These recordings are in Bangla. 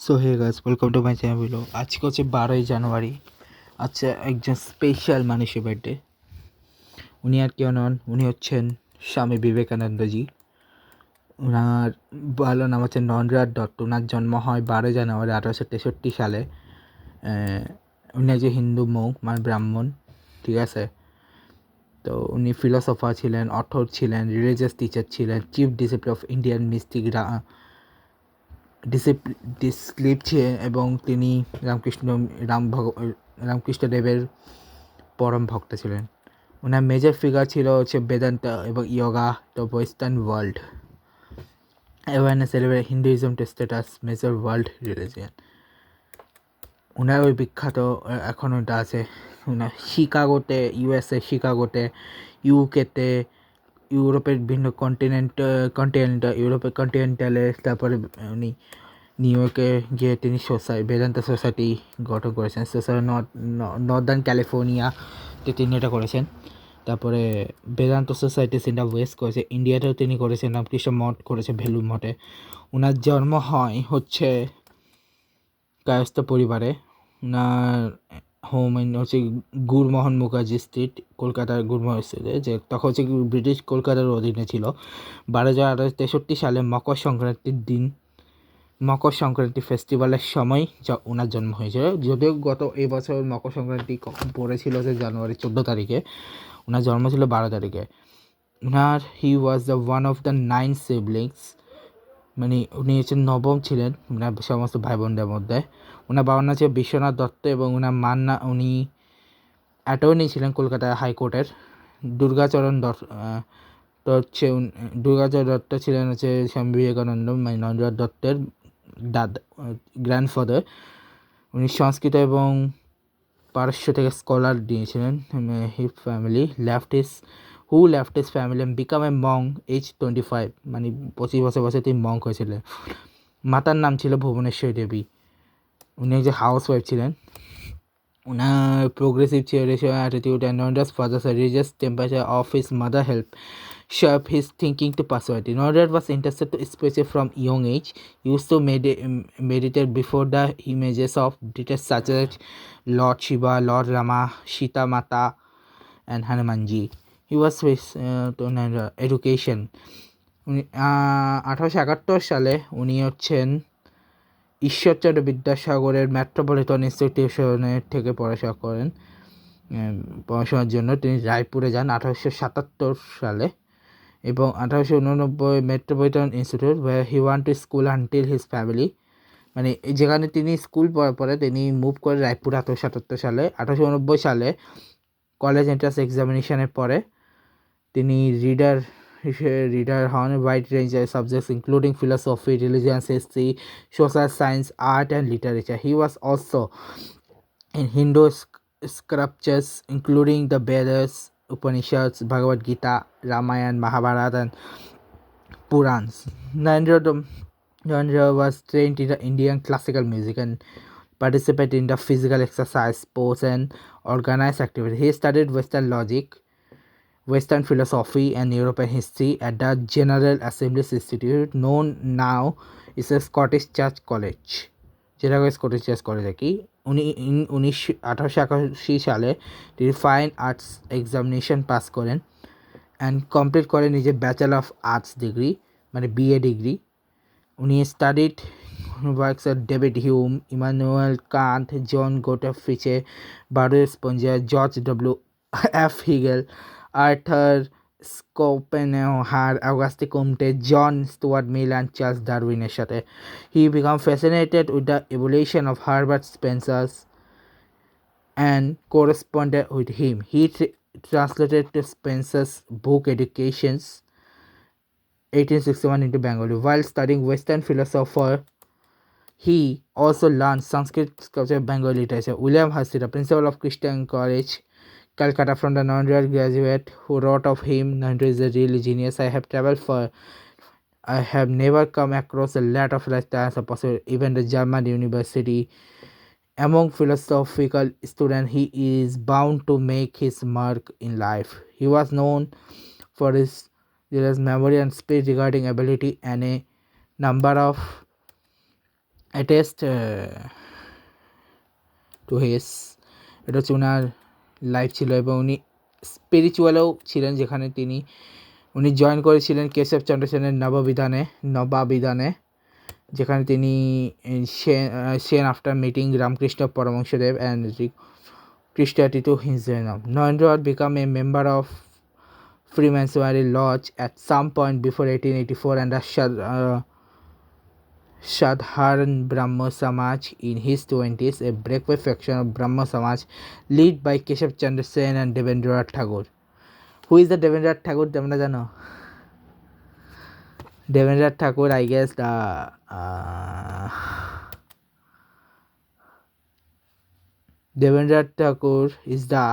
So hey guys, welcome to my channel. আজকে হচ্ছে 12ই জানুয়ারি। আচ্ছা, একজন স্পেশাল মানুষের বার্থডে। উনি আর কেউ নন, উনি হচ্ছেন স্বামী বিবেকানন্দজি। ওনার ভালো নাম হচ্ছে নরেন্দ্রনাথ দত্ত। ওনার জন্ম হয় 12ই জানুয়ারি 1863 সালে। উনি একজন হিন্দু মঙ্ক, মানে ব্রাহ্মণ, ঠিক আছে। তো উনি ফিলোসফার ছিলেন, অথর ছিলেন, রিলিজিয়াস টিচার ছিলেন, chief discipline of Indian mystic disciple ছিলেন, এবং তিনি রামকৃষ্ণদেবের পরম ভক্ত ছিলেন। ওনার মেজর ফিগার ছিল হচ্ছে বেদান্ত এবং yoga, the western world awareness, Hinduism to status, major world religion. ওনার ওই বিখ্যাত এখন ওটা আছে ওনার শিকাগোতে, শিকাগোতে, ইউকেতে, ইউরোপের বিভিন্ন ইউরোপের কন্টিনেন্টালে, তারপরে উনি নিউ ইয়র্কে গিয়ে তিনি বেদান্ত সোসাইটি গঠন করেছেন। নর্দার্ন ক্যালিফোর্নিয়াতে তিনি এটা করেছেন। তারপরে বেদান্ত সোসাইটি সেন্টার ওয়েস্ট করেছে, ইন্ডিয়াতেও তিনি করেছেন, রামকৃষ্ণ মঠ করেছে ভেলুর মঠে। ওনার জন্ম হয় হচ্ছে কায়স্থ পরিবারে। ওনার হোম হচ্ছে গুরমোহন মুখার্জি স্ট্রিট, কলকাতার গুরমোহন স্ট্রিটে, যে তখন হচ্ছে ব্রিটিশ কলকাতার অধীনে ছিল। 12/1863 সালে মকর সংক্রান্তি ফেস্টিভ্যালের সময় ওনার জন্ম হয়েছিল। যদিও এবছর মকর সংক্রান্তি কখন পড়েছিল যে জানুয়ারি 14 তারিখে, ওনার জন্ম ছিল 12 তারিখে। He was the one of the 9 siblings, মানে উনি হচ্ছে নবম ছিলেন ওনার সমস্ত ভাই বোনদের মধ্যে। ওনার বাবার নাম ছিল বিশ্বনাথ দত্ত, এবং ওনার উনি অ্যাটর্নি ছিলেন কলকাতা হাইকোর্টের। দুর্গাচরণ দত্ত ছিলেন হচ্ছে স্বামী বিবেকানন্দ, মানে নরেন্দ্রনাথ দত্তের গ্র্যান্ডফাদার। উনি সংস্কৃত এবং পারস্য থেকে স্কলার দিয়েছিলেন। His family left his family and become a monk age 25, মানে 25 বছর তিনি মঙ্ক হয়েছিলেন। মাতার নাম ছিল ভুবনেশ্বরী দেবী। উনি একজন হাউস ওয়াইফ ছিলেন। ওনার progressive cheerleader attitude and Norendra's father's religious temperature of his mother helped shape his thinking to personality. Norendra was interested to spirituality from young age. He used to meditate before the images of deities such as Lord Shiva, Lord Rama, Sita Mata, and Hanumanji. He was with education. 1871 সালে উনি হচ্ছেন ঈশ্বরচন্দ্র বিদ্যাসাগরের মেট্রোপলিটন ইনস্টিটিউশনের থেকে পড়াশোনার জন্য তিনি রায়পুরে যান 1877 সালে, এবং 1889 metropolitan institute he want to school until his family, মানে যেখানে তিনি স্কুল পড়ার পরে তিনি মুভ করে রায়পুর 1877 সালে। 1889 সালে কলেজ এন্ট্রান্স এক্সামিনেশনের পরে তিনি রিডার হন wide range subjects including philosophy, religion, history, social science, art and literature. He was also in Hindu scriptures including the Vedas, Upanishads, Bhagavad Gita, Ramayana, Mahabharata and Purans. Narendra was trained in the Indian classical music and participated in the physical exercise, sports and organized activity. He studied Western logic, Western philosophy and European history at the General Assembly's Institute, known now as a Scottish Church College, যেটাকে স্কটিশ চার্চ কলেজ আর কি। উনি 1881 সালে তিনি ফাইন আর্টস এক্সামিনেশন পাস করেন অ্যান্ড কমপ্লিট করেন নিজের ব্যাচেলর অফ আর্টস ডিগ্রি, মানে বিএ ডিগ্রি। উনি studied works of David Hume, Immanuel Kant, John Goethe ফ্রিচে, Baruch Spencer, George W F Hegel, Arthur Schopenhauer, Auguste Comte, John Stuart Mill and Charles ডারউইনের সাথে। He became fascinated with the evolution of Herbert Spencer and corresponded with him. He translated to Spencer's book Educations 1861 into Bengali. While studying Western philosopher, he also learned Sanskrit, sculpture, Bengali literature. William Hussey, the principal of Christian College, Calcutta, from the Narendra graduate, who wrote of him, Narendra is a really genius. I have never come across a lot of lifetimes of possible. Even the German university, among philosophical students, he is bound to make his mark in life. He was known for his memory and speech regarding ability, and a number of attest to his, এটা হচ্ছে ওনার লাইফ ছিল, এবং উনি স্পিরিচুয়ালও ছিলেন, যেখানে উনি জয়েন করেছিলেন কেশবচন্দ্র সেনের নবাবিধানে, যেখানে তিনি Sen after meeting Ramakrishna Paramahamsadev and Christianity to Hinduism. Narendra became a member of Freemasonry Lodge at some point before 1884 and the Sadharan Brahmo Samaj in his 20s, a breakaway faction of Brahmo Samaj led by Keshav Chandra Sen and Devendranath Tagore. Who is the Devendranath Tagore? তোমরা জানো? Devendranath Tagore, I guess Devendranath Tagore is the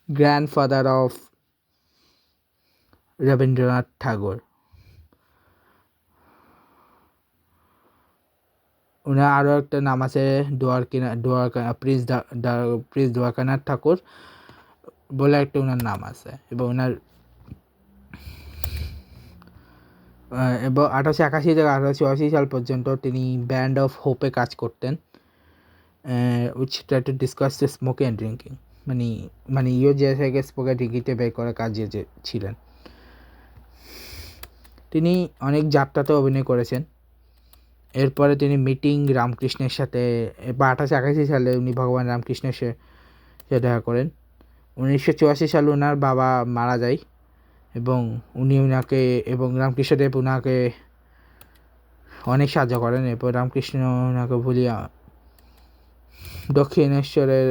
grandfather of Rabindranath Tagore. ওনার আরও একটা নাম আছে প্রিন্স দ্বারকানাথ ঠাকুর বলে একটা ওনার নাম আছে, এবং ওনার এবং 1881 থেকে 1884 সাল পর্যন্ত তিনি ব্যান্ড অফ হোপে কাজ করতেন, which try to discuss the smoking and drinking, মানে যে থেকে স্মোকে ড্রিঙ্কিংতে বের করার কাজে যে ছিলেন। তিনি অনেক যাত্রাতেও অভিনয় করেছেন। এরপরে তিনি মিটিং রামকৃষ্ণের সাথে 1881 সালে উনি ভগবান রামকৃষ্ণের সাথে দেখা করেন। 1984 সালে ওনার বাবা মারা যায়, এবং রামকৃষ্ণদেব ওনাকে অনেক সাহায্য করেন। এরপর রামকৃষ্ণ ওনাকে ভুলিয়া দক্ষিণেশ্বরের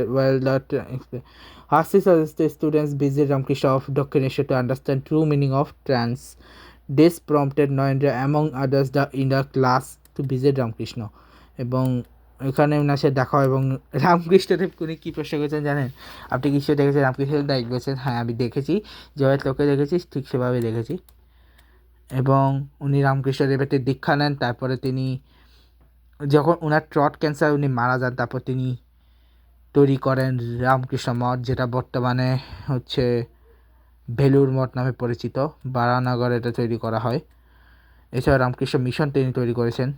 students visit Ramkrishna of Dakshineshwar to understand true meaning of trance. This prompted Narendra among others the inner class to visit Ramkrishna, এবং এখানে ওনার সাথে দেখা হয়। এবং রামকৃষ্ণদেব উনি কী প্রশ্ন করেছেন জানেন? আপনি কি ঈশ্বর দেখেছেন? রামকৃষ্ণদেব দায়িত্ব বলছেন, হ্যাঁ আমি দেখেছি, যেভাবে তোকে দেখেছি ঠিক সেভাবে দেখেছি। এবং উনি রামকৃষ্ণদেবের দীক্ষা নেন। তারপরে তিনি যখন ওনার থ্রট ক্যান্সার উনি মারা যান, তারপর তিনি তৈরি করেন রামকৃষ্ণ মঠ, যেটা বর্তমানে হচ্ছে ভেলুর মঠ নামে পরিচিত। বারানগরে এটা তৈরি করা হয়। এছাড়া রামকৃষ্ণ মিশন তিনি তৈরি করেছেন।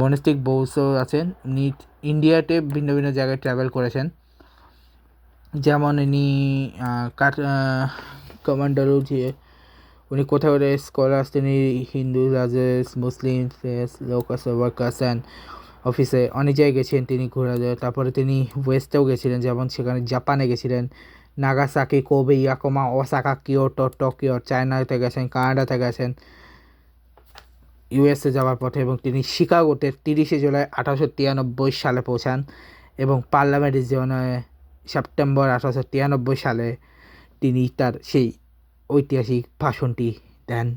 মনস্টিক বৌসও আছেন। উনি ইন্ডিয়াতে ভিন্ন ভিন্ন জায়গায় ট্রাভেল করেছেন, যেমন ইনি কমান্ডারও যে উনি কোথাও স্কলার্স, তিনি হিন্দু রাজেস, মুসলিম লোকাস ওয়ার্কার্স অ্যান্ড অফিসে অনেক জায়গায় গেছিলেন তিনি ঘোরা যায়। তারপরে তিনি ওয়েস্টেও গেছিলেন, যেমন সেখানে জাপানে গেছিলেন, Nagasaki, Kobe, Yokohama, Osaka, Kyoto, Tokyo, চায়নাতে গেছেন, কানাডাতে গেছেন, ইউএসএ যাওয়ার পথে। এবং তিনি শিকাগোতে 30 জুলাই 1893 সালে পৌঁছান, এবং পার্লামেন্ট রিজিয়নে সেপ্টেম্বর 1893 সালে তিনি তার সেই ঐতিহাসিক ভাষণটি দেন।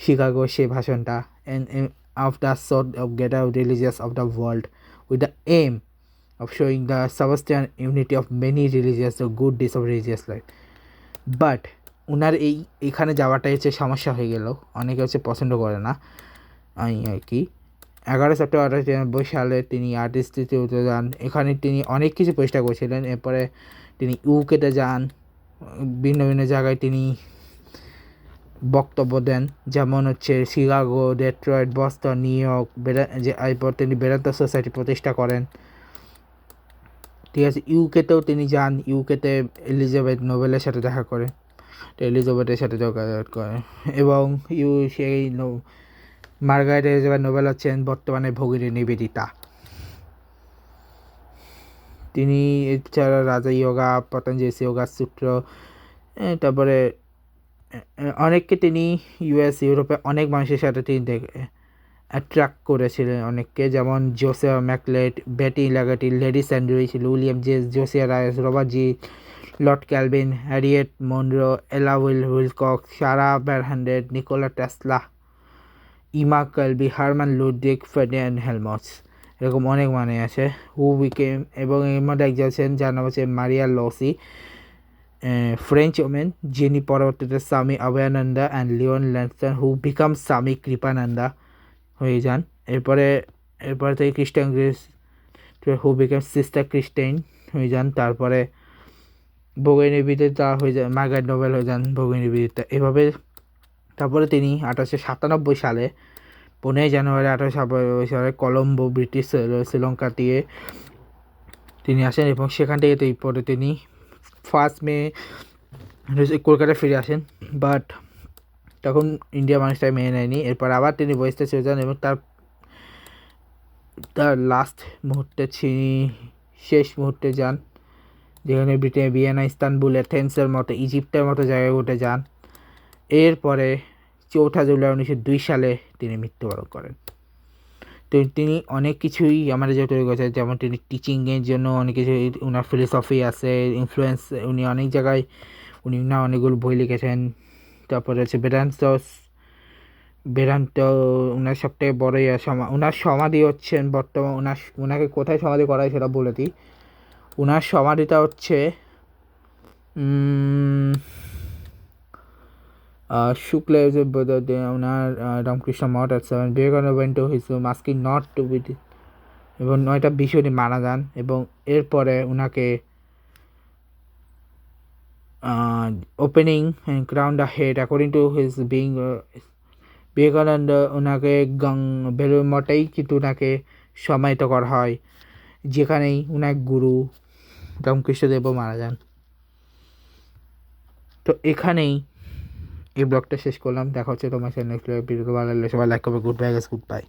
শিকাগোর সেই ভাষণটা of the sort of greater religions of the world, with the aim of showing the Sebastian unity of many religions, the good deeds of religious life. But ওনার এইখানে যাওয়াটাই হচ্ছে সমস্যা হয়ে গেল, অনেকে হচ্ছে পছন্দ করে না আর কি। 11 সেপ্টেম্বর 1893 সালে তিনি আর্টিস্ট্রিতে যান। এখানে তিনি অনেক কিছু চেষ্টা করেছিলেন। এরপরে তিনি ইউকেতে যান, ভিন্ন ভিন্ন জায়গায় তিনি বক্তব্য দেন, যেমন হচ্ছে Chicago, Detroit, Boston, new York. এরপর তিনি বেদান্ত সোসাইটি প্রতিষ্ঠা করেন। ঠিক আছে, ইউকেতেও তিনি যান। ইউকেতে এলিজাবেথ নোবেলের সাথে দেখা করেন, এলিজাবেথের সাথে যোগাযোগ করেন। এবং সেই মার্গারেট এলিজাবেথ নোবেল হচ্ছেন বর্তমানে ভগিনী নিবেদিতা। তিনি এছাড়া রাজা যোগা, পতঞ্জলি যোগা সূত্র, তারপরে অনেককে তিনি ইউরোপে অনেক মানুষের সাথে তিনি অ্যাট্রাক্ট করেছিলেন অনেককে, যেমন জোসেফ ম্যাকলেট, বেটি ল্যাগাটি, লেডি স্যান্ডউইচ, উইলিয়াম জেস, Josiah Rice, Robert G, Lord Kelvin, Harriet Monroe, Ella Wilcox, Sarah বেরহান্ডেড, নিকোলা টেসলা, ইমা কালবি, হারমান লুডভিগ ফ্রেডেরিক হেলমস, এরকম অনেক মানে আছে। এবং এর মধ্যে একজন আছেন যার নাম হচ্ছে মারিয়া লসি, ফ্রেঞ্চ ওমেন, যিনি পরবর্তীতে স্বামী অভয়ানন্দা অ্যান্ড লিওন ল্যান্সন হু বিকাম স্বামী কৃপানন্দা হয়ে যান। এরপরে থেকে খ্রিস্টান গ্রেস হু বিকাম সিস্টার ক্রিস্টাইন হয়ে যান। তারপরে ভোগের নিবেদিতা হয়ে যান, মার্গারেট নোবেল হয়ে যান ভোগের নিবেদিতা। এভাবে তারপরে তিনি 1897 সালে 15 জানুয়ারি 1897 সালে কলম্বো ব্রিটিশ শ্রীলঙ্কা দিয়ে তিনি আসেন এবং সেখান থেকে পরে তিনি 1 মে কলকাতায় ফিরে আসেন। বাট তখন ইন্ডিয়া মানুষটা মেনে নেয়নি। এরপর আবার তিনি ওয়েস্টে চলে যান এবং তার লাস্ট মুহূর্তে শেষ মুহূর্তে যান, যেখানে ব্রিটেনের ভিয়েনা, ইস্তানবুল, এথেন্সের মতো, ইজিপ্টের মতো জায়গায় উঠে যান। এরপরে 4 জুলাই 1902 সালে তিনি মৃত্যুবরণ করেন। তো তিনি অনেক কিছুই আমাদের যে তৈরি করেছেন, যেমন তিনি টিচিংয়ের জন্য অনেক কিছু, ওনার ফিলোসফি আছে, ইনফ্লুয়েন্স, উনি অনেক জায়গায় অনেকগুলো বই লিখেছেন। তারপরে হচ্ছে বেদান্ত ওনার সবথেকে বড় ওনার সমাধি হচ্ছেন বর্তমান, ওনাকে কোথায় সমাধি করা হয় সেটা বলে দিই। ওনার সমাধিটা হচ্ছে শুক্লা ওনার রামকৃষ্ণ মঠ আছে, Vivekananda went to his masking not to be, এবং 9টা বিষয় মারা যান। এবং এরপরে ওনাকে opening crown the head according to his being, Vivekananda ওনাকে বেলুড় মঠেই কিন্তু ওনাকে সমাহিত করা হয়, যেখানেই ওনার গুরু রামকৃষ্ণদেবও মারা যান। তো এখানেই এই ব্লগটা শেষ করলাম। দেখা হচ্ছে তোমার সাথে নেক্সট ভিডিও। ভালো লাগলে সবাই লাইক করবে। Good bye.